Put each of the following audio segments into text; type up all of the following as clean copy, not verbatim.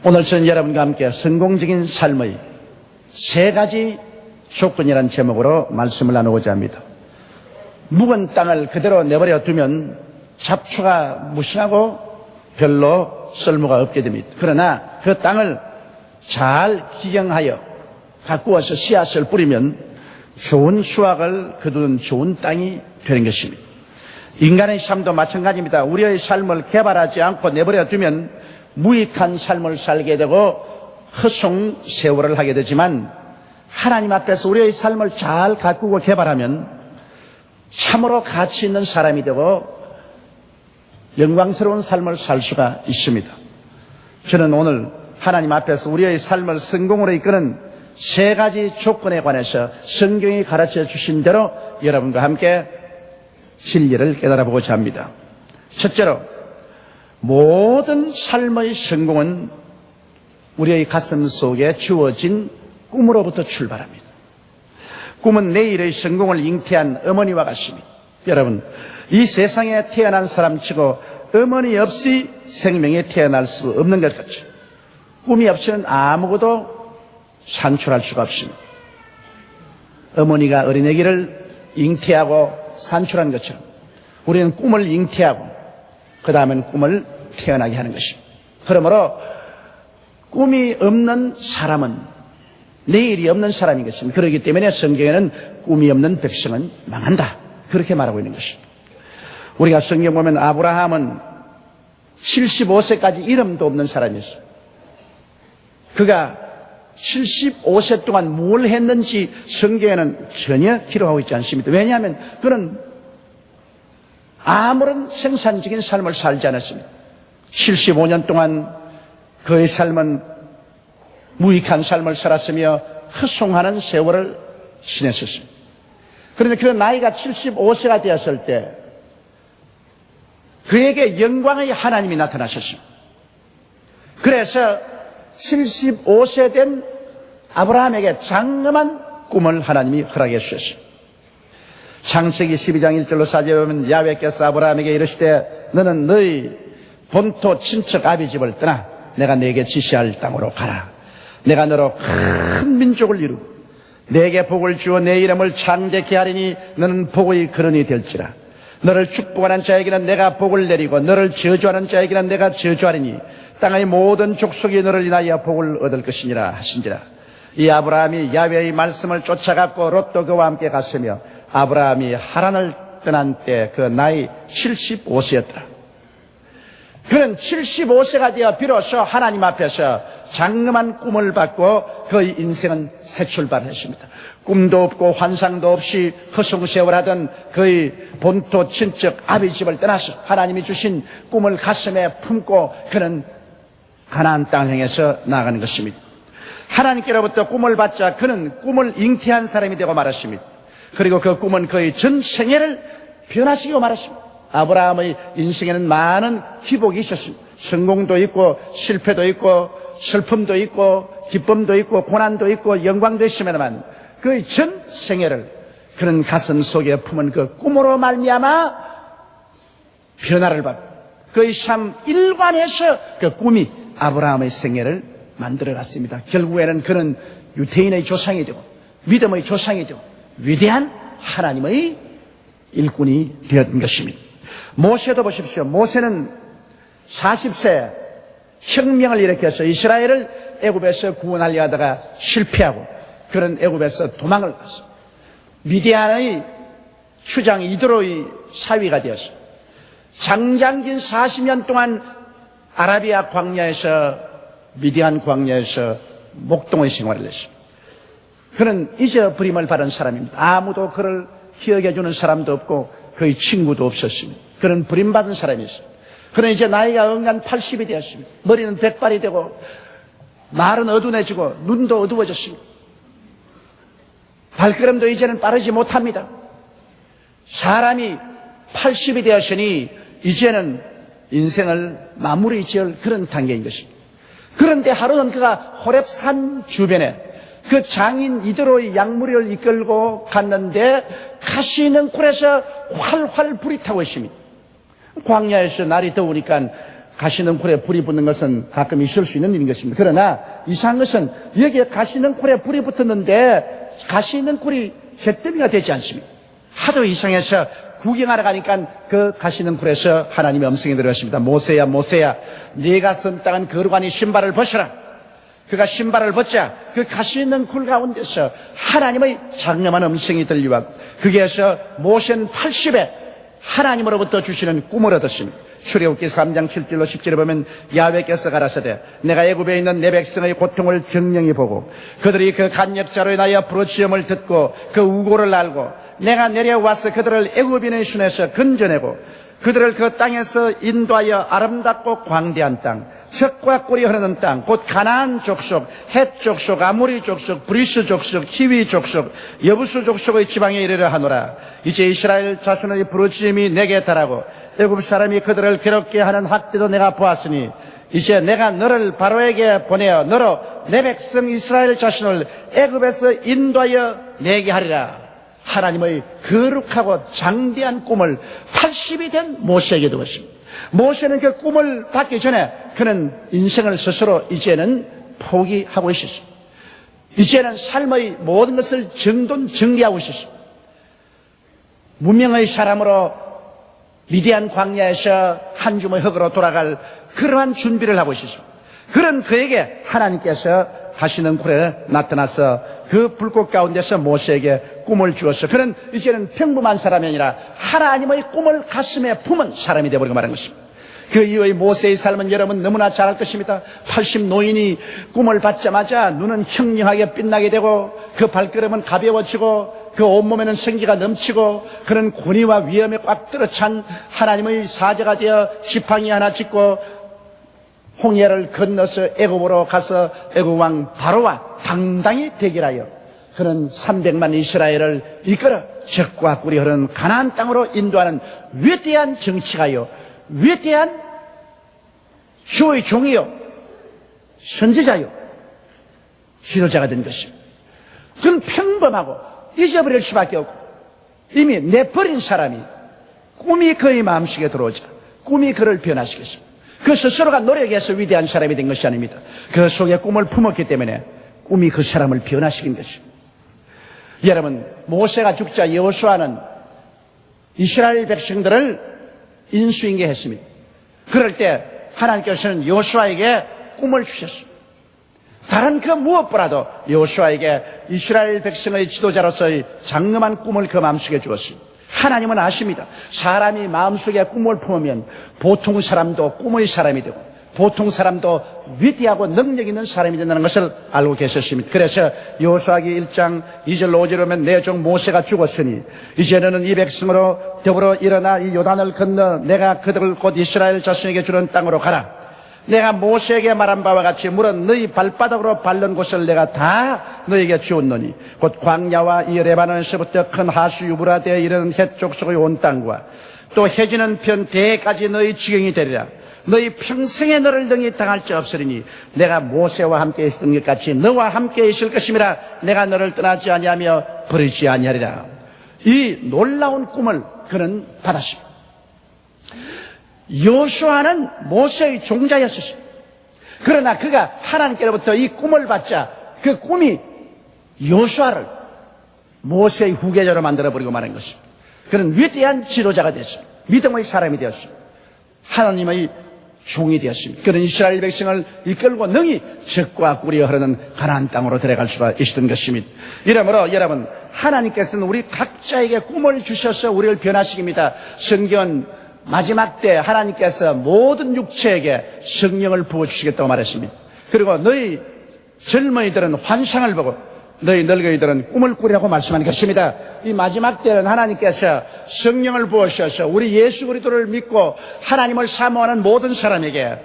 오늘 저는 여러분과 함께 성공적인 삶의 세 가지 조건이라는 제목으로 말씀을 나누고자 합니다. 묵은 땅을 그대로 내버려 두면 잡초가 무성하고 별로 쓸모가 없게 됩니다. 그러나 그 땅을 잘 기경하여 가꾸어서 씨앗을 뿌리면 좋은 수확을 거두는 좋은 땅이 되는 것입니다. 인간의 삶도 마찬가지입니다. 우리의 삶을 개발하지 않고 내버려 두면 무익한 삶을 살게 되고 허송세월을 하게 되지만, 하나님 앞에서 우리의 삶을 잘 가꾸고 개발하면 참으로 가치 있는 사람이 되고 영광스러운 삶을 살 수가 있습니다. 저는 오늘 하나님 앞에서 우리의 삶을 성공으로 이끄는 세 가지 조건에 관해서 성경이 가르쳐 주신 대로 여러분과 함께 진리를 깨달아보고자 합니다. 첫째로, 모든 삶의 성공은 우리의 가슴 속에 주어진 꿈으로부터 출발합니다. 꿈은 내일의 성공을 잉태한 어머니와 같습니다. 여러분, 이 세상에 태어난 사람치고 어머니 없이 생명에 태어날 수 없는 것 같죠. 꿈이 없이는 아무것도 산출할 수가 없습니다. 어머니가 어린애기를 잉태하고 산출한 것처럼 우리는 꿈을 잉태하고 그 다음엔 꿈을 태어나게 하는 것입니다. 그러므로 꿈이 없는 사람은 내일이 없는 사람인 것입니다. 그렇기 때문에 성경에는 꿈이 없는 백성은 망한다, 그렇게 말하고 있는 것입니다. 우리가 성경 보면 아브라함은 75세까지 이름도 없는 사람이었어요. 그가 75세 동안 뭘 했는지 성경에는 전혀 기록하고 있지 않습니다. 왜냐하면 그는 아무런 생산적인 삶을 살지 않았습니다. 75년 동안 그의 삶은 무익한 삶을 살았으며 허송하는 세월을 지냈었습니다. 그런데 그 나이가 75세가 되었을 때 그에게 영광의 하나님이 나타나셨습니다. 그래서 75세 된 아브라함에게 장엄한 꿈을 하나님이 허락해 주셨습니다. 창세기 12장 1절로 4절에 보면 야훼께서 아브라함에게 이르시되 너는 너희 본토 친척 아비 집을 떠나 내가 네게 지시할 땅으로 가라. 내가 너로 큰 민족을 이루고 네게 복을 주어 내 이름을 창대케 하리니 너는 복의 근원이 될지라. 너를 축복하는 자에게는 내가 복을 내리고 너를 저주하는 자에게는 내가 저주하리니 땅의 모든 족속이 너를 인하여 복을 얻을 것이니라 하신지라. 이 아브라함이 야훼의 말씀을 쫓아갔고 롯도 그와 함께 갔으며 아브라함이 하란을 떠난 때 그 나이 75세였더라. 그는 75세가 되어 비로소 하나님 앞에서 장엄한 꿈을 받고 그의 인생은 새 출발을 했습니다. 꿈도 없고 환상도 없이 허송세월하던 그의 본토 친척 아비 집을 떠나서 하나님이 주신 꿈을 가슴에 품고 그는 가나안 땅을 향해서 나아가는 것입니다. 하나님께로부터 꿈을 받자 그는 꿈을 잉태한 사람이 되고 말았습니다. 그리고 그 꿈은 그의 전 생애를 변화시키고 말았습니다. 아브라함의 인생에는 많은 기복이 있었습니다. 성공도 있고 실패도 있고 슬픔도 있고 기쁨도 있고 고난도 있고 영광도 있습니다만 그의 전 생애를 그는 가슴 속에 품은 그 꿈으로 말미암아 변화를 받고 그의 삶 일관해서 그 꿈이 아브라함의 생애를 만들어갔습니다. 결국에는 그는 유대인의 조상이 되고 믿음의 조상이 되고 위대한 하나님의 일꾼이 되었던 것입니다. 모세도 보십시오. 모세는 40세 혁명을 일으켜서 이스라엘을 애굽에서 구원하려 하다가 실패하고 그런 애굽에서 도망을 갔어. 미디안의 추장 이드로의 사위가 되었어. 장장긴 40년 동안 아라비아 광야에서 미디안 광야에서 목동의 생활을 했어. 그는 잊어버림을 받은 사람입니다. 아무도 그를 기억해주는 사람도 없고 그의 친구도 없었습니다. 그는 버림받은 사람이었습니다. 그는 이제 나이가 언간 80이 되었습니다. 머리는 백발이 되고 말은 어두워지고 눈도 어두워졌습니다. 발걸음도 이제는 빠르지 못합니다. 사람이 80이 되었으니 이제는 인생을 마무리 지을 그런 단계인 것입니다. 그런데 하루는 그가 호렙산 주변에 그 장인 이드로의 양무리를 이끌고 갔는데 가시 있는 굴에서 활활 불이 타고 있습니다. 광야에서 날이 더우니까 가시능굴에 불이 붙는 것은 가끔 있을 수 있는 일인 것입니다. 그러나 이상한 것은 여기에 가시능굴에 불이 붙었는데 가시능굴이 잿더미가 되지 않습니다. 하도 이상해서 구경하러 가니까 그 가시능굴에서 하나님의 음성이 들었습니다. 모세야 모세야, 네가 선 땅은 거룩하니 신발을 벗어라. 그가 신발을 벗자 그 가시능굴 가운데서 하나님의 장엄한 음성이 들리와 거기에서 모세는 80에 하나님으로부터 주시는 꿈을 얻었습니다. 출애굽기 3장 7절로 10절에 보면 야훼께서 가라사대 내가 애굽에 있는 내 백성의 고통을 정령히 보고 그들이 그 간역자로 인하여 부르짖음을 듣고 그 우고를 알고 내가 내려와서 그들을 애굽인의 손에서 건져내고 그들을 그 땅에서 인도하여 아름답고 광대한 땅, 젖과 꿀이 흐르는 땅, 곧 가나안 족속, 헷 족속, 아모리 족속, 브리스 족속, 히위 족속, 여부수 족속의 지방에 이르려 하노라. 이제 이스라엘 자손의 부르짖음이 내게 달하고 애굽 사람이 그들을 괴롭게 하는 학대도 내가 보았으니 이제 내가 너를 바로에게 보내어 너로 내 백성 이스라엘 자손을 애굽에서 인도하여 내게 하리라. 하나님의 거룩하고 장대한 꿈을 80이 된 모세에게 두었습니다. 모세는 그 꿈을 받기 전에 그는 인생을 스스로 이제는 포기하고 있었습니다. 이제는 삶의 모든 것을 정리하고 있었습니다. 문명의 사람으로 미디안 광야에서 한 주먹 흙으로 돌아갈 그러한 준비를 하고 있었습니다. 그런 그에게 하나님께서 가시능굴에 나타나서 그 불꽃 가운데서 모세에게 꿈을 주어서 그는 이제는 평범한 사람이 아니라 하나님의 꿈을 가슴에 품은 사람이 되어버리고 말한 것입니다. 그 이후의 모세의 삶은 여러분 너무나 잘 알 것입니다. 80 노인이 꿈을 받자마자 눈은 형령하게 빛나게 되고 그 발걸음은 가벼워지고 그 온몸에는 생기가 넘치고 그는 권위와 위엄에 꽉 들어찬 하나님의 사자가 되어 지팡이 하나 짚고 홍해를 건너서 애굽으로 가서 애굽 왕 바로와 당당히 대결하여 그는 300만 이스라엘을 이끌어 젖과 꿀이 흐르는 가나안 땅으로 인도하는 위대한 정치가요, 위대한 주의 종이요, 선지자요, 지도자가 된 것입니다. 그는 평범하고 잊어버릴 수밖에 없고 이미 내버린 사람이 꿈이 그의 마음속에 들어오자 꿈이 그를 변화시켰습니다. 그 스스로가 노력해서 위대한 사람이 된 것이 아닙니다. 그 속에 꿈을 품었기 때문에 꿈이 그 사람을 변화시킨 것입니다. 여러분, 모세가 죽자 여호수아는 이스라엘 백성들을 인수인계했습니다. 그럴 때 하나님께서는 여호수아에게 꿈을 주셨습니다. 다른 그 무엇보다도 여호수아에게 이스라엘 백성의 지도자로서의 장엄한 꿈을 그 마음속에 주었습니다. 하나님은 아십니다. 사람이 마음속에 꿈을 품으면 보통 사람도 꿈의 사람이 되고 보통 사람도 위대하고 능력 있는 사람이 된다는 것을 알고 계셨습니다. 그래서 여호수아기 1장 2절로 5절에 보면 내 종 모세가 죽었으니 이제 너는 이 백성으로 더불어 일어나 이 요단을 건너 내가 그들을 곧 이스라엘 자손에게 주는 땅으로 가라. 내가 모세에게 말한 바와 같이 물은 너희 발바닥으로 밟는 곳을 내가 다 너에게 주었노니 곧 광야와 이 레바논에서부터 큰 하수 유브라데에 이르는 헷 족속의 온 땅과 또 해지는 편 대까지 너희 지경이 되리라. 너희 평생에 너를 능히 당할 자 없으리니 내가 모세와 함께 있었던 것 같이 너와 함께 있을 것임이라. 내가 너를 떠나지 아니하며 버리지 아니하리라. 이 놀라운 꿈을 그는 받았습니다. 여호수아는 모세의 종자였습니다. 그러나 그가 하나님께로부터 이 꿈을 받자 그 꿈이 여호수아를 모세의 후계자로 만들어버리고 말한 것입니다. 그는 위대한 지도자가 되었습니다. 믿음의 사람이 되었습니다. 하나님의 종이 되었습니다. 그는 이스라엘 백성을 이끌고 능히 젖과 꿀이 흐르는 가나안 땅으로 들어갈 수가 있었던 것입니다. 이러므로 여러분, 하나님께서는 우리 각자에게 꿈을 주셔서 우리를 변화시킵니다. 성경은 마지막 때 하나님께서 모든 육체에게 성령을 부어주시겠다고 말했습니다. 그리고 너희 젊은이들은 환상을 보고 너희 늙은이들은 꿈을 꾸리라고 말씀한 것입니다. 이 마지막 때는 하나님께서 성령을 부으셔서 우리 예수 그리스도를 믿고 하나님을 사모하는 모든 사람에게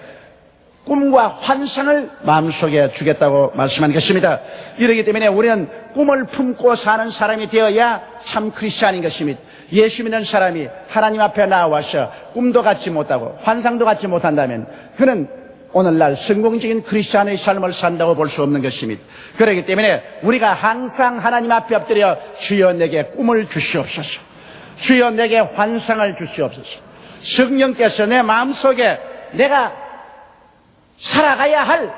꿈과 환상을 마음속에 주겠다고 말씀한 것입니다. 이러기 때문에 우리는 꿈을 품고 사는 사람이 되어야 참 크리스찬인 것입니다. 예수 믿는 사람이 하나님 앞에 나와서 꿈도 갖지 못하고 환상도 갖지 못한다면 그는 오늘날 성공적인 크리스찬의 삶을 산다고 볼 수 없는 것입니다. 그렇기 때문에 우리가 항상 하나님 앞에 엎드려 주여 내게 꿈을 주시옵소서, 주여 내게 환상을 주시옵소서, 성령께서 내 마음속에 내가 살아가야 할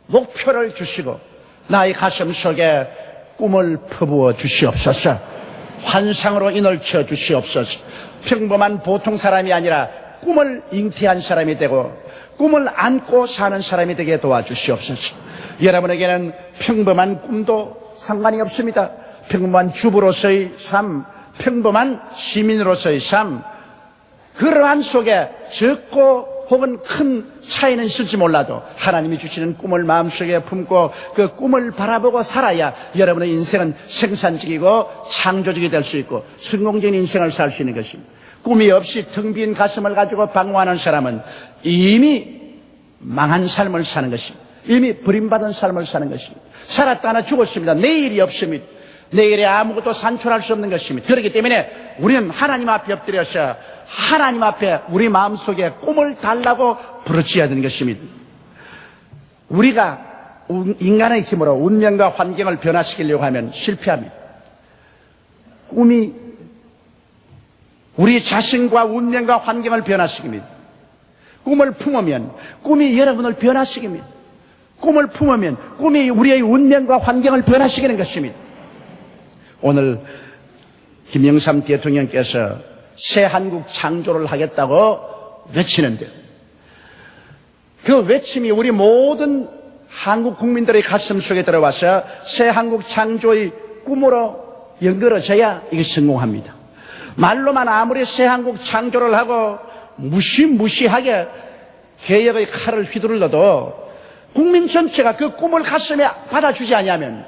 목표를 주시고 나의 가슴 속에 꿈을 퍼부어 주시옵소서. 환상으로 인을쳐 주시옵소서. 평범한 보통 사람이 아니라 꿈을 잉태한 사람이 되고 꿈을 안고 사는 사람이 되게 도와주시옵소서. 여러분에게는 평범한 꿈도 상관이 없습니다. 평범한 주부로서의 삶, 평범한 시민으로서의 삶, 그러한 속에 적고 혹은 큰 차이는 있을지 몰라도 하나님이 주시는 꿈을 마음속에 품고 그 꿈을 바라보고 살아야 여러분의 인생은 생산적이고 창조적이 될 수 있고 성공적인 인생을 살 수 있는 것입니다. 꿈이 없이 텅 빈 가슴을 가지고 방황하는 사람은 이미 망한 삶을 사는 것입니다. 이미 버림받은 삶을 사는 것입니다. 살았다나 죽었습니다. 내일이 없습니다. 내일에 아무것도 산출할 수 없는 것입니다. 그렇기 때문에 우리는 하나님 앞에 엎드려서 하나님 앞에 우리 마음속에 꿈을 달라고 부르짖어야 되는 것입니다. 우리가 인간의 힘으로 운명과 환경을 변화시키려고 하면 실패합니다. 꿈이 우리 자신과 운명과 환경을 변화시킵니다. 꿈을 품으면 꿈이 여러분을 변화시킵니다. 꿈을 품으면 꿈이 우리의 운명과 환경을 변화시키는 것입니다. 오늘 김영삼 대통령께서 새 한국 창조를 하겠다고 외치는데 그 외침이 우리 모든 한국 국민들의 가슴 속에 들어와서 새 한국 창조의 꿈으로 연결어져야 이게 성공합니다. 말로만 아무리 새 한국 창조를 하고 무시무시하게 개혁의 칼을 휘두르러도 국민 전체가 그 꿈을 가슴에 받아주지 않으면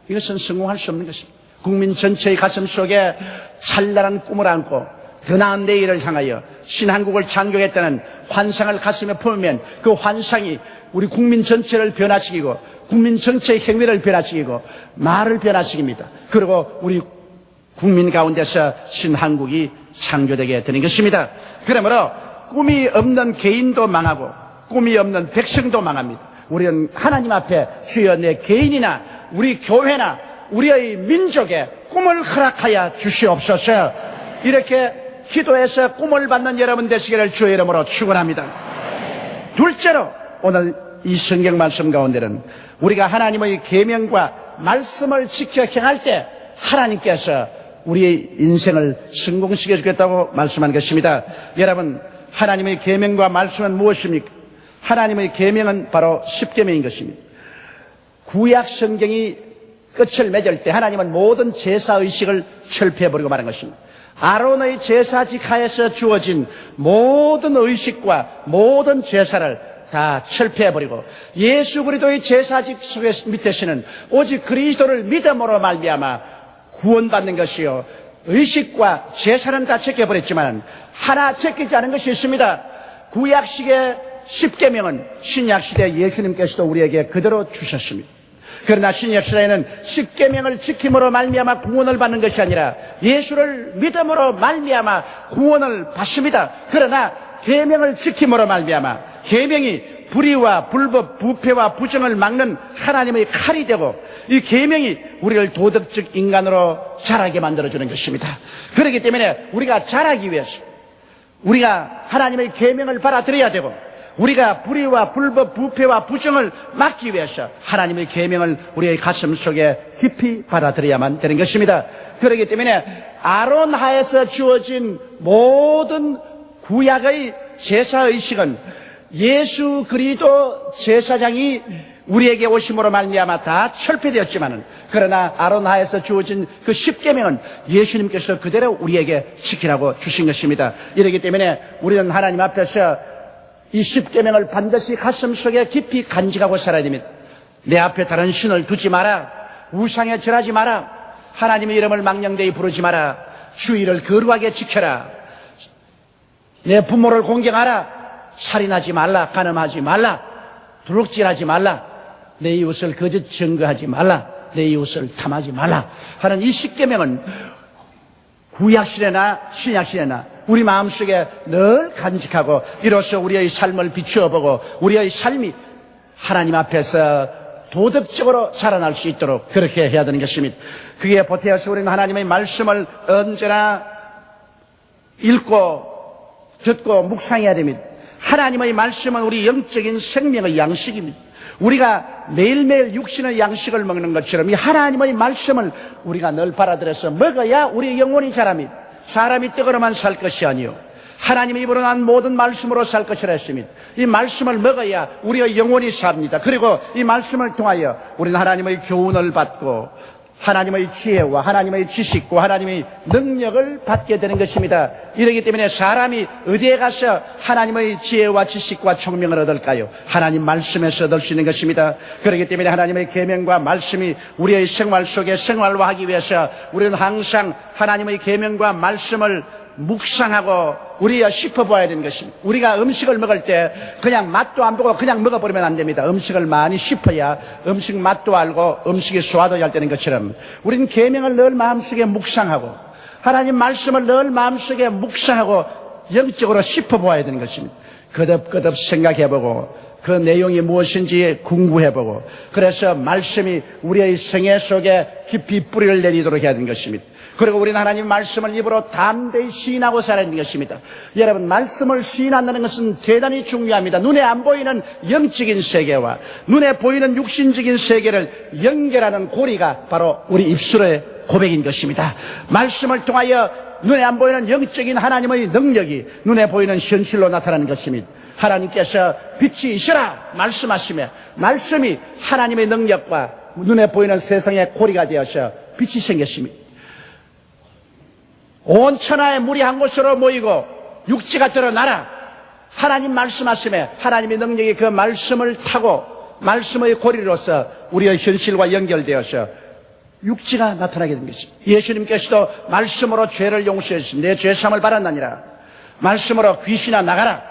이것은 성공할 수 없는 것입니다. 국민 전체의 가슴 속에 찬란한 꿈을 안고 더 나은 내일을 향하여 신한국을 창조했다는 환상을 가슴에 품으면 그 환상이 우리 국민 전체를 변화시키고 국민 전체의 행위를 변화시키고 말을 변화시킵니다. 그리고 우리 국민 가운데서 신한국이 창조되게 되는 것입니다. 그러므로 꿈이 없는 개인도 망하고 꿈이 없는 백성도 망합니다. 우리는 하나님 앞에 주여 내 개인이나 우리 교회나 우리의 민족에 꿈을 허락하여 주시옵소서. 이렇게 기도해서 꿈을 받는 여러분 되시기를 주의 이름으로 축원합니다. 둘째로 오늘 이 성경 말씀 가운데는 우리가 하나님의 계명과 말씀을 지켜 행할 때 하나님께서 우리의 인생을 성공시켜 주겠다고 말씀한 것입니다. 여러분, 하나님의 계명과 말씀은 무엇입니까? 하나님의 계명은 바로 십계명인 것입니다. 구약 성경이 끝을 맺을 때 하나님은 모든 제사의식을 철폐해버리고 말한 것입니다. 아론의 제사직 하에서 주어진 모든 의식과 모든 제사를 다 철폐해버리고 예수 그리스도의 제사직 속에 밑에서는 오직 그리스도를 믿음으로 말미암아 구원받는 것이요 의식과 제사는 다 제껴버렸지만 하나 제끼지 않은 것이 있습니다. 구약식의 십계명은 신약시대 예수님께서도 우리에게 그대로 주셨습니다. 그러나 신약시대에는 십계명을 지킴으로 말미암아 구원을 받는 것이 아니라 예수를 믿음으로 말미암아 구원을 받습니다. 그러나 계명을 지킴으로 말미암아 계명이 불의와 불법, 부패와 부정을 막는 하나님의 칼이 되고 이 계명이 우리를 도덕적 인간으로 자라게 만들어주는 것입니다. 그렇기 때문에 우리가 자라기 위해서 우리가 하나님의 계명을 받아들여야 되고 우리가 불의와 불법, 부패와 부정을 막기 위해서 하나님의 계명을 우리의 가슴 속에 깊이 받아들여야만 되는 것입니다. 그렇기 때문에 아론 하에서 주어진 모든 구약의 제사의식은 예수 그리스도 제사장이 우리에게 오심으로 말미암아 다 철폐되었지만은 그러나 아론 하에서 주어진 그 십계명은 예수님께서 그대로 우리에게 지키라고 주신 것입니다. 이렇기 때문에 우리는 하나님 앞에서 이 십계명을 반드시 가슴속에 깊이 간직하고 살아야 됩니다. 내 앞에 다른 신을 두지 마라. 우상에 절하지 마라. 하나님의 이름을 망령되이 부르지 마라. 주의를 거룩하게 지켜라. 내 부모를 공경하라. 살인하지 말라. 간음하지 말라. 도둑질하지 말라. 내 이웃을 거짓 증거하지 말라. 내 이웃을 탐하지 말라 하는 이 십계명은 구약시대나 신약시대나 우리 마음속에 늘 간직하고 이로써 우리의 삶을 비추어보고 우리의 삶이 하나님 앞에서 도덕적으로 자라날 수 있도록 그렇게 해야 되는 것입니다. 그게 보태어서 우리는 하나님의 말씀을 언제나 읽고 듣고 묵상해야 됩니다. 하나님의 말씀은 우리 영적인 생명의 양식입니다. 우리가 매일매일 육신의 양식을 먹는 것처럼 이 하나님의 말씀을 우리가 늘 받아들여서 먹어야 우리 영혼이 자랍니다. 사람이 떡으로만 살 것이 아니요 하나님의 입으로 난 모든 말씀으로 살 것이라 했습니다. 이 말씀을 먹어야 우리의 영혼이 삽니다. 그리고 이 말씀을 통하여 우리는 하나님의 교훈을 받고 하나님의 지혜와 하나님의 지식과 하나님의 능력을 받게 되는 것입니다. 이러기 때문에 사람이 어디에 가서 하나님의 지혜와 지식과 총명을 얻을까요? 하나님 말씀에서 얻을 수 있는 것입니다. 그렇기 때문에 하나님의 계명과 말씀이 우리의 생활 속에 생활화하기 위해서 우리는 항상 하나님의 계명과 말씀을 묵상하고 우리가 씹어봐야 되는 것입니다. 우리가 음식을 먹을 때 그냥 맛도 안 보고 그냥 먹어버리면 안 됩니다. 음식을 많이 씹어야 음식 맛도 알고 음식이 소화도 잘 되는 것처럼 우리는 계명을 늘 마음속에 묵상하고 하나님 말씀을 늘 마음속에 묵상하고 영적으로 씹어봐야 되는 것입니다. 거듭거듭 생각해보고 그 내용이 무엇인지 궁구해보고 그래서 말씀이 우리의 생애 속에 깊이 뿌리를 내리도록 해야 되는 것입니다. 그리고 우리는 하나님 말씀을 입으로 담대히 시인하고 살아야 하는 것입니다. 여러분, 말씀을 시인한다는 것은 대단히 중요합니다. 눈에 안 보이는 영적인 세계와 눈에 보이는 육신적인 세계를 연결하는 고리가 바로 우리 입술의 고백인 것입니다. 말씀을 통하여 눈에 안 보이는 영적인 하나님의 능력이 눈에 보이는 현실로 나타나는 것입니다. 하나님께서 빛이 있으라 말씀하시며 말씀이 하나님의 능력과 눈에 보이는 세상의 고리가 되어서 빛이 생겼습니다. 온 천하의 물이 한 곳으로 모이고 육지가 드러나라. 하나님 말씀하시며 하나님의 능력이 그 말씀을 타고 말씀의 고리로서 우리의 현실과 연결되어서 육지가 나타나게 된 것입니다. 예수님께서도 말씀으로 죄를 용서해 주신 내 죄사함을 받았나니라. 말씀으로 귀신아 나가라.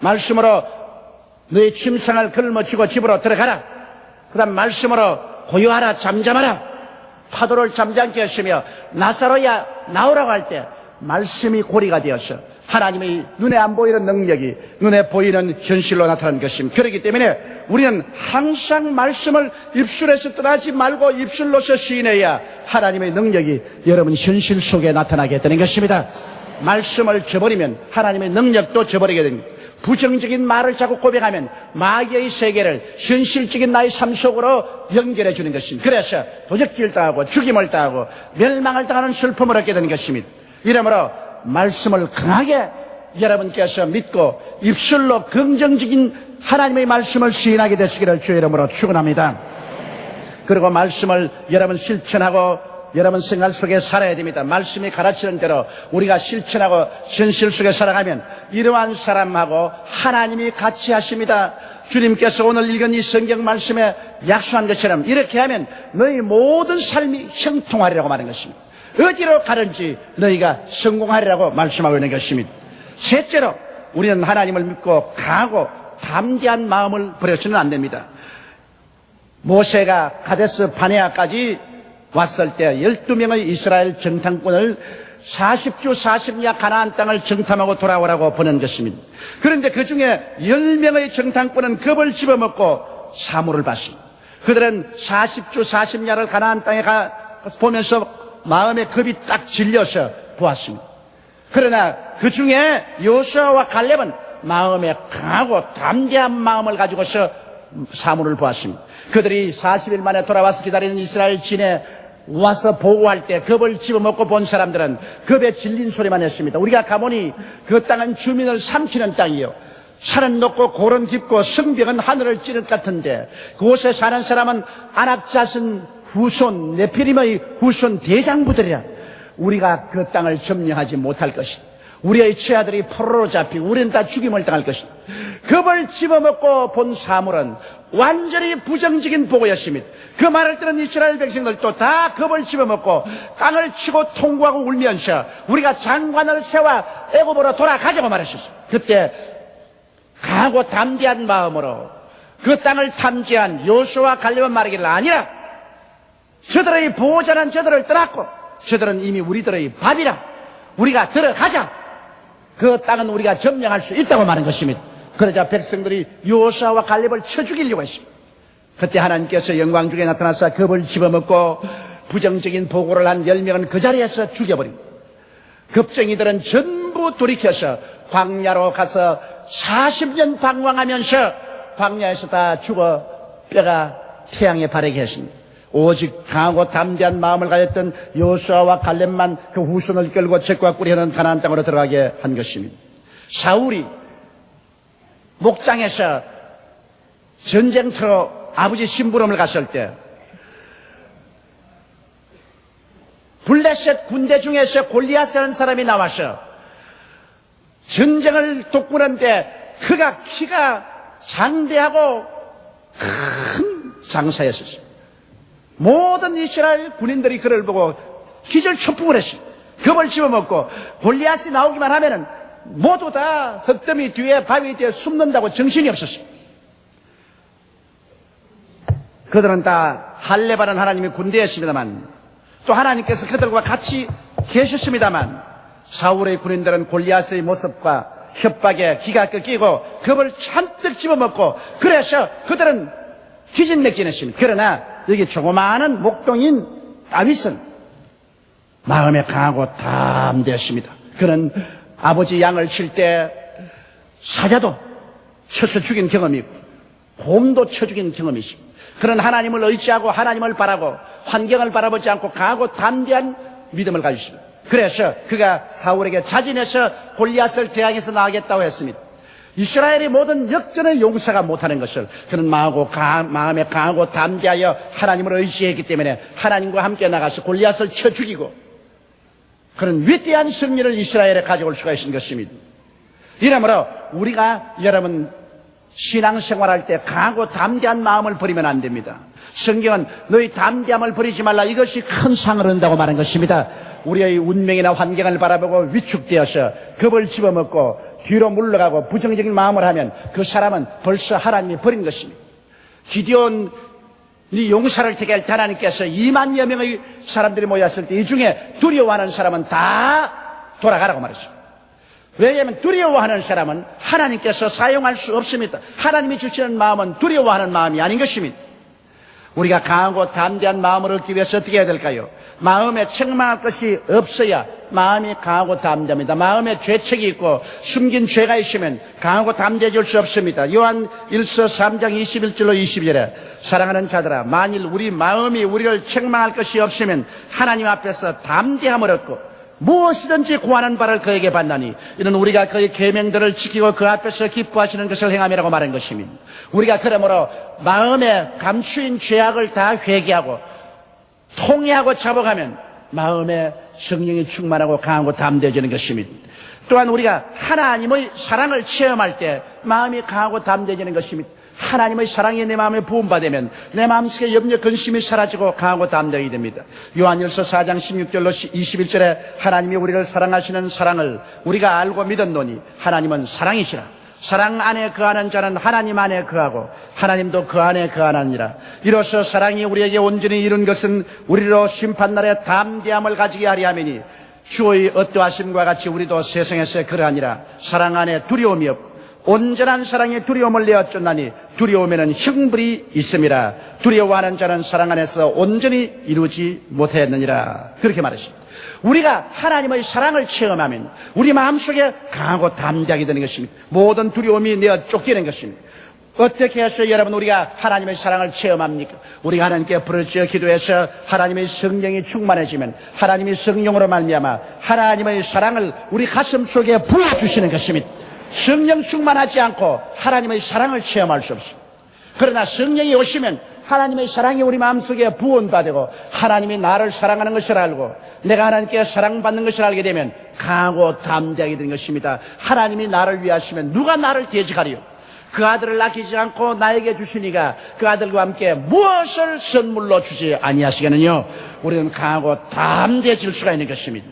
말씀으로 너의 침상을 걸머쥐고 집으로 들어가라. 그 다음 말씀으로 고요하라 잠잠하라. 파도를 잠잠케 하시며 나사로야 나오라고 할 때 말씀이 고리가 되어서 하나님의 눈에 안 보이는 능력이 눈에 보이는 현실로 나타나는 것입니다. 그렇기 때문에 우리는 항상 말씀을 입술에서 떠나지 말고 입술로서 시인해야 하나님의 능력이 여러분 현실 속에 나타나게 되는 것입니다. 말씀을 저버리면 하나님의 능력도 저버리게 됩니다. 부정적인 말을 자꾸 고백하면 마귀의 세계를 현실적인 나의 삶 속으로 연결해 주는 것입니다. 그래서 도적질 당하고 죽임을 당하고 멸망을 당하는 슬픔을 얻게 되는 것입니다. 이러므로 말씀을 강하게 여러분께서 믿고 입술로 긍정적인 하나님의 말씀을 시인하게 되시기를 주의 이름으로 축원합니다. 그리고 말씀을 여러분 실천하고 여러분 생활 속에 살아야 됩니다. 말씀이 가르치는 대로 우리가 실천하고 현실 속에 살아가면 이러한 사람하고 하나님이 같이 하십니다. 주님께서 오늘 읽은 이 성경 말씀에 약속한 것처럼 이렇게 하면 너희 모든 삶이 형통하리라고 말한 것입니다. 어디로 가든지 너희가 성공하리라고 말씀하고 있는 것입니다. 셋째로 우리는 하나님을 믿고 강하고 담대한 마음을 버려서는 안 됩니다. 모세가 가데스 바네아까지 왔을 때 12명의 이스라엘 정탐꾼을 40주 40야 가나안 땅을 정탐하고 돌아오라고 보낸 것입니다. 그런데 그 중에 10명의 정탐꾼은 겁을 집어먹고 사물을 봤습니다. 그들은 40주 40야를 가나안 땅에 가서 보면서 마음에 겁이 딱 질려서 보았습니다. 그러나 그 중에 여호수아와 갈렙은 마음에 강하고 담대한 마음을 가지고서 사물을 보았습니다. 그들이 40일 만에 돌아와서 기다리는 이스라엘 진에 와서 보고할 때 겁을 집어먹고 본 사람들은 겁에 질린 소리만 했습니다. 우리가 가보니 그 땅은 주민을 삼키는 땅이요 산은 높고 골은 깊고 성벽은 하늘을 찌를 것 같은데 그곳에 사는 사람은 아낙자슨 후손 네피림의 후손 대장부들이라. 우리가 그 땅을 점령하지 못할 것이다. 우리의 처아들이 포로로 잡히고 우리는 다 죽임을 당할 것이다. 겁을 집어먹고 본 사물은 완전히 부정적인 보고였습니다. 그 말을 들은 이스라엘 백성들도 다 겁을 집어먹고 땅을 치고 통곡하고 울면서 우리가 장관을 세워 애굽으로 돌아가자고 말했었어요. 그때 강하고 담대한 마음으로 그 땅을 탐지한 여호수아와 갈렙은 말하기를 아니라 저들의 보호자는 저들을 떠났고 저들은 이미 우리들의 밥이라 우리가 들어가자. 그 땅은 우리가 점령할 수 있다고 말한 것입니다. 그러자 백성들이 여호수아와 갈렙을 쳐 죽이려고 했습니다. 그때 하나님께서 영광 중에 나타나서 겁을 집어먹고 부정적인 보고를 한 10명은 그 자리에서 죽여버립니다. 겁쟁이들은 전부 모두 돌이켜서 광야로 가서 40년 방황하면서 광야에서 다 죽어 뼈가 태양에 바르게 했습니다. 오직 강하고 담대한 마음을 가졌던 여호수아와 갈렙만 그 후손을 끌고 적과 꿀이 흐르는 가나안 땅으로 들어가게 한 것입니다. 사울이 목장에서 전쟁터로 아버지 심부름을 갔을 때 블레셋 군대 중에서 골리앗이라는 사람이 나와서 전쟁을 돕고는데 그가 키가 장대하고 큰 장사였었어요. 모든 이스라엘 군인들이 그를 보고 기절초풍을 했어요. 겁을 집어먹고 골리앗이 나오기만 하면은 모두 다 흙더미 뒤에 바위 뒤에 숨는다고 정신이 없었어요. 그들은 다 할례바는 하나님의 군대였습니다만 또 하나님께서 그들과 같이 계셨습니다만 사울의 군인들은 골리앗의 모습과 협박에 기가 꺾이고 겁을 잔뜩 집어먹고 그래서 그들은 기진맥진했습니다. 그러나 여기 조그마한 목동인 다윗은 마음에 강하고 담대했습니다. 그는 아버지 양을 칠 때 사자도 쳐서 죽인 경험이 있고 곰도 쳐 죽인 경험이 있습니다. 그는 하나님을 의지하고 하나님을 바라고 환경을 바라보지 않고 강하고 담대한 믿음을 가지고 있습니다. 그래서 그가 사울에게 자진해서 골리앗을 대항해서 나가겠다고 했습니다. 이스라엘의 모든 역전의 용사가 못하는 것을 그는 마음에 강하고 담대하여 하나님을 의지했기 때문에 하나님과 함께 나가서 골리앗을 쳐 죽이고 그런 위대한 승리를 이스라엘에 가져올 수가 있는 것입니다. 이러므로 우리가 여러분 신앙생활할 때 강하고 담대한 마음을 버리면 안 됩니다. 성경은 너희 담대함을 버리지 말라 이것이 큰 상을 얻는다고 말한 것입니다. 우리의 운명이나 환경을 바라보고 위축되어서 겁을 집어먹고 뒤로 물러가고 부정적인 마음을 하면 그 사람은 벌써 하나님이 버린 것입니다. 기드온이 용사를 택할 때 하나님께서 2만여 명의 사람들이 모였을 때 이 중에 두려워하는 사람은 다 돌아가라고 말했습니다. 왜냐하면 두려워하는 사람은 하나님께서 사용할 수 없습니다. 하나님이 주시는 마음은 두려워하는 마음이 아닌 것입니다. 우리가 강하고 담대한 마음을 얻기 위해서 어떻게 해야 될까요? 마음에 책망할 것이 없어야 마음이 강하고 담대합니다. 마음에 죄책이 있고 숨긴 죄가 있으면 강하고 담대해질 수 없습니다. 요한 1서 3장 21절로 22절에 사랑하는 자들아 만일 우리 마음이 우리를 책망할 것이 없으면 하나님 앞에서 담대함을 얻고 무엇이든지 구하는 바를 그에게 받나니 이는 우리가 그의 계명들을 지키고 그 앞에서 기뻐하시는 것을 행함이라고 말한 것입니다. 우리가 그러므로 마음에 감추인 죄악을 다 회개하고 통회하고 잡아가면 마음에 성령이 충만하고 강하고 담대해지는 것입니다. 또한 우리가 하나님의 사랑을 체험할 때 마음이 강하고 담대해지는 것입니다. 하나님의 사랑이 내 마음에 부음받으면 내 마음속에 염려 근심이 사라지고 강하고 담대하게 됩니다. 요한일서 4장 16절로 21절에 하나님이 우리를 사랑하시는 사랑을 우리가 알고 믿었노니 하나님은 사랑이시라. 사랑 안에 거하는 자는 하나님 안에 거하고 하나님도 그 안에 거하느니라. 이로써 사랑이 우리에게 온전히 이룬 것은 우리로 심판날에 담대함을 가지게 하리 함이니 주의 어떠하심과 같이 우리도 세상에서 그러하니라. 사랑 안에 두려움이 없고 온전한 사랑에 두려움을 내어 쫓나니 두려움에는 형벌이 있음이라. 두려워하는 자는 사랑 안에서 온전히 이루지 못했느니라. 그렇게 말했습니다. 우리가 하나님의 사랑을 체험하면 우리 마음속에 강하고 담대하게 되는 것입니다. 모든 두려움이 내어 쫓기는 것입니다. 어떻게 해서 여러분 우리가 하나님의 사랑을 체험합니까? 우리가 하나님께 부르짖어 기도해서 하나님의 성령이 충만해지면 하나님의 성령으로 말미암아 하나님의 사랑을 우리 가슴 속에 부어주시는 것입니다. 성령 충만하지 않고 하나님의 사랑을 체험할 수 없습니다. 그러나 성령이 오시면 하나님의 사랑이 우리 마음속에 부은받고 하나님이 나를 사랑하는 것을 알고 내가 하나님께 사랑받는 것을 알게 되면 강하고 담대하게 되는 것입니다. 하나님이 나를 위하시면 누가 나를 대적하리요? 그 아들을 아끼지 않고 나에게 주시니가 그 아들과 함께 무엇을 선물로 주지 아니하시겠느냐? 우리는 강하고 담대해질 수가 있는 것입니다.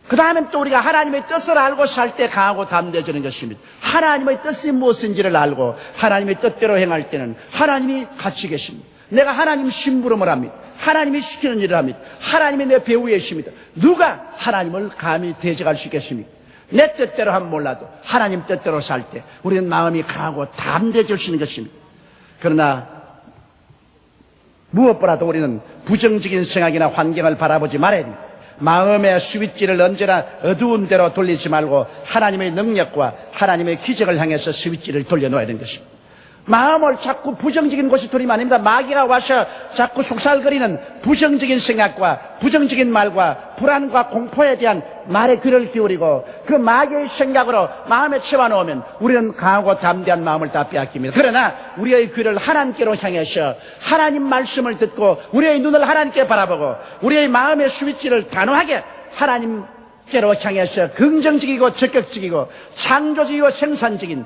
그 다음엔 또 우리가 하나님의 뜻을 알고 살 때 강하고 담대해지는 것입니다. 하나님의 뜻이 무엇인지를 알고 하나님의 뜻대로 행할 때는 하나님이 같이 계십니다. 내가 하나님 심부름을 합니다. 하나님이 시키는 일을 합니다. 하나님이 내 배후에 계십니다. 누가 하나님을 감히 대적할 수 있겠습니까? 내 뜻대로 하면 몰라도 하나님 뜻대로 살 때 우리는 마음이 강하고 담대해질 수 있는 것입니다. 그러나 무엇보다도 우리는 부정적인 생각이나 환경을 바라보지 말아야 됩니다. 마음의 스위치를 언제나 어두운 데로 돌리지 말고 하나님의 능력과 하나님의 기적을 향해서 스위치를 돌려놓아야 되는 것입니다. 마음을 자꾸 부정적인 곳에 돌리면 아닙니다. 마귀가 와서 자꾸 속살거리는 부정적인 생각과 부정적인 말과 불안과 공포에 대한 말에 귀를 기울이고 그 마귀의 생각으로 마음에 채워놓으면 우리는 강하고 담대한 마음을 다 빼앗깁니다. 그러나 우리의 귀를 하나님께로 향해서 하나님 말씀을 듣고 우리의 눈을 하나님께 바라보고 우리의 마음의 스위치를 단호하게 하나님께로 향해서 긍정적이고 적극적이고 창조적이고 생산적인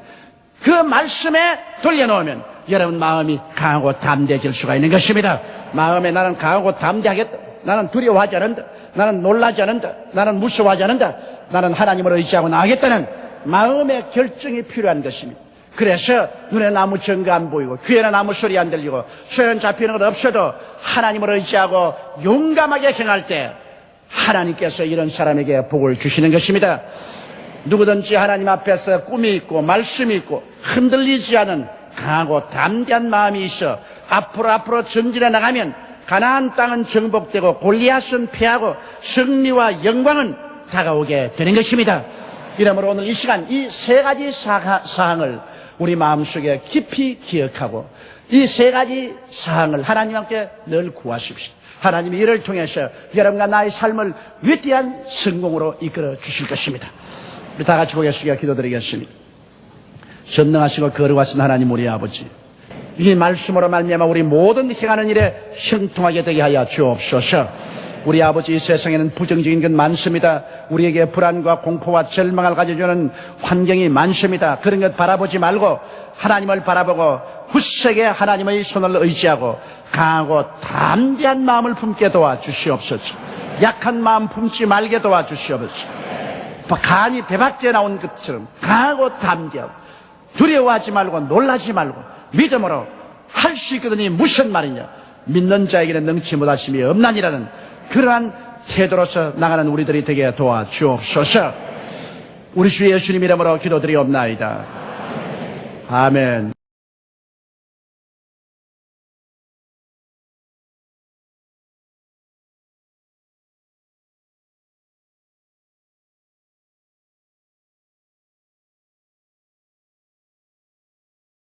그 말씀에 돌려놓으면 여러분 마음이 강하고 담대해질 수가 있는 것입니다. 마음에 나는 강하고 담대하겠다. 나는 두려워하지 않는다. 나는 놀라지 않는다. 나는 무서워하지 않는다. 나는 하나님을 의지하고 나가겠다는 마음의 결정이 필요한 것입니다. 그래서 눈에 아무 증거 안 보이고 귀에는 아무 소리 안 들리고 손에는 잡히는 것 없어도 하나님을 의지하고 용감하게 행할 때 하나님께서 이런 사람에게 복을 주시는 것입니다. 누구든지 하나님 앞에서 꿈이 있고 말씀이 있고 흔들리지 않은 강하고 담대한 마음이 있어 앞으로 전진해 나가면 가나안 땅은 정복되고 골리앗은 패하고 승리와 영광은 다가오게 되는 것입니다. 이러므로 오늘 이 시간 이 세 가지 사항을 우리 마음속에 깊이 기억하고 이 세 가지 사항을 하나님께 늘 구하십시오. 하나님이 이를 통해서 여러분과 나의 삶을 위대한 성공으로 이끌어 주실 것입니다. 우리 다 같이 고개 숙여 기도드리겠습니다. 전능하시고 거룩하신 하나님 우리 아버지, 이 말씀으로 말미암아 우리 모든 행하는 일에 형통하게 되게 하여 주옵소서. 우리 아버지, 이 세상에는 부정적인 것 많습니다. 우리에게 불안과 공포와 절망을 가져주는 환경이 많습니다. 그런 것 바라보지 말고 하나님을 바라보고 굳세게 하나님의 손을 의지하고 강하고 담대한 마음을 품게 도와주시옵소서. 약한 마음 품지 말게 도와주시옵소서. 간이 배 밖에 나온 것처럼 강하고 담대하고 두려워하지 말고 놀라지 말고 믿음으로 할 수 있거든요. 무슨 말이냐? 믿는 자에게는 능치 못하심이 없나니라는 그러한 태도로서 나가는 우리들이 되게 도와주옵소서. 우리 주 예수님 이름으로 기도드리옵나이다. 아멘.